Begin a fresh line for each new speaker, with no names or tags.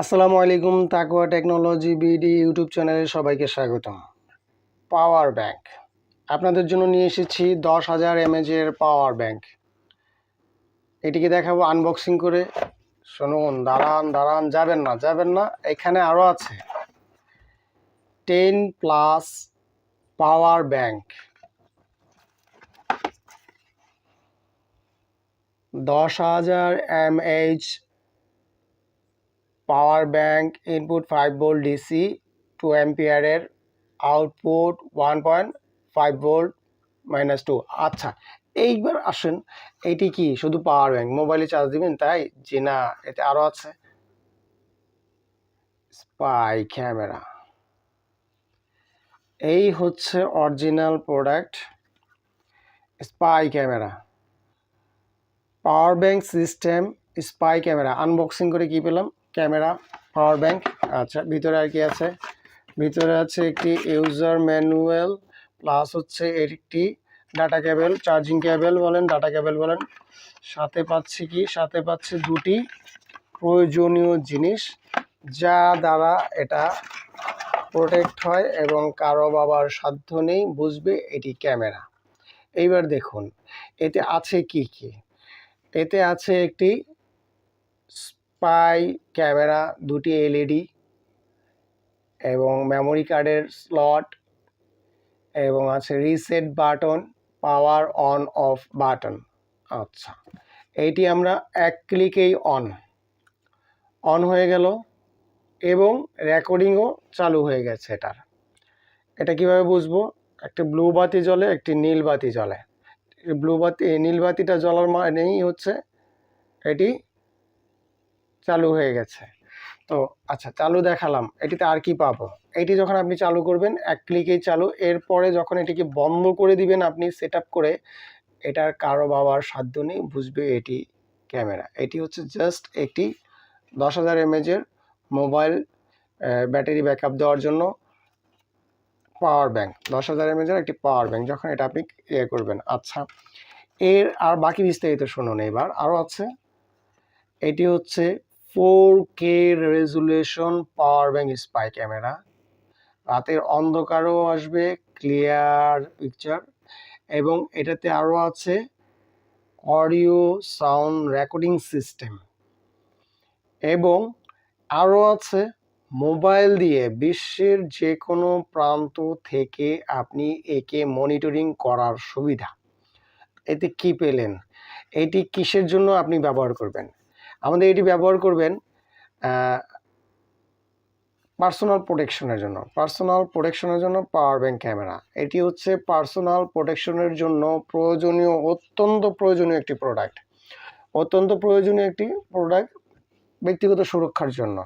আসসালামু আলাইকুম। তাকওয়া টেকনোলজি বিডি ইউটিউব চ্যানেলে সবাইকে স্বাগতম। পাওয়ার ব্যাংক আপনাদের জন্য নিয়ে এসেছি 10,000 mAh পাওয়ার ব্যাংক। এটিকে দেখাবো আনবক্সিং করে। শুনুন, দাঁড়ান, যাবেন না, এখানে আরও আছে 10+ power bank, 10,000 mAh power bank, input 5 volt DC, 2 অ্যাম্পিয়ারের, আউটপুট 1.5 ভোল্ট -2। আচ্ছা, এইবার আসেন, এটি কি শুধু পাওয়ার ব্যাংক, মোবাইলে চার্জ দিবেন তাই? জি না, এতে আরও আছে স্পাই ক্যামেরা। এই হচ্ছে original product, spy camera, power bank system, spy camera. Unboxing করে কি পেলাম? Camera, power bank. আচ্ছা, ভিতরে আর কি আছে? ভিতরে আছে একটি ইউজার ম্যানুয়াল, প্লাস হচ্ছে একটি ডাটা কেবল, চার্জিং কেবল বলেন, ডাটা কেবল বলেন। সাথে পাচ্ছি কি? সাথে পাচ্ছি দুটি প্রয়োজনীয় জিনিস, যা দ্বারা এটা প্রোটেক্ট হয় এবং কারো বাবার সাধ্য নেই বুঝবে এটি ক্যামেরা। এইবার দেখুন এতে আছে কি কি। এতে আছে একটি স্পাই ক্যামেরা, দুটি এলইডি এবং মেমোরি কার্ডের স্লট, এবং আছে reset button, power on of button. আচ্ছা, এইটি আমরা এক ক্লিকেই অন হয়ে গেল এবং রেকর্ডিংও চালু হয়ে গেছে এটার। এটা কিভাবে বুঝবো? একটি ব্লু বাতি জ্বলে, একটি নীল বাতি জ্বলে। নীল বাতিটা জ্বলার মানেই হচ্ছে এটি চালু হয়ে গেছে। তো আচ্ছা, চালু দেখালাম, এটিতে আর কি পাবো? এটি যখন আপনি চালু করবেন এক ক্লিকেই চালু। এরপরে যখন এটিকে বন্ধ করে দিবেন আপনি সেট আপ করে, এটার কারো বাবার সাধ্য নেই বুঝবে এটি ক্যামেরা। এটি হচ্ছে জাস্ট একটি 10,000 mAh মোবাইল ব্যাটারি ব্যাকআপ দেওয়ার জন্য পাওয়ার ব্যাংক, 10,000 mAh একটি পাওয়ার ব্যাংক, যখন এটা আপনি করবেন। আচ্ছা, এর আর বাকি বিস্তারিত শুনুন। এবার আরও আছে, এটি হচ্ছে 4K resolution power bank spy camera. রাতের অন্ধকারও আসবে ক্লিয়ার পিকচার, এবং এটাতে আরও আছে অডিও সাউন্ড রেকর্ডিং সিস্টেম, এবং আরও আছে মোবাইল দিয়ে বিশ্বের যে কোনো প্রান্ত থেকে আপনি একে মনিটরিং করার সুবিধা। এতে কি পেলেন? এটি কিসের জন্য আপনি ব্যবহার করবেন? আমাদের এটি ব্যবহার করবেন পার্সোনাল প্রোটেকশনের জন্য পাওয়ার ব্যাংক ক্যামেরা। এটি হচ্ছে পার্সোনাল প্রোটেকশনের জন্য প্রয়োজনীয়, অত্যন্ত প্রয়োজনীয় একটি প্রোডাক্ট, ব্যক্তিগত সুরক্ষার জন্য।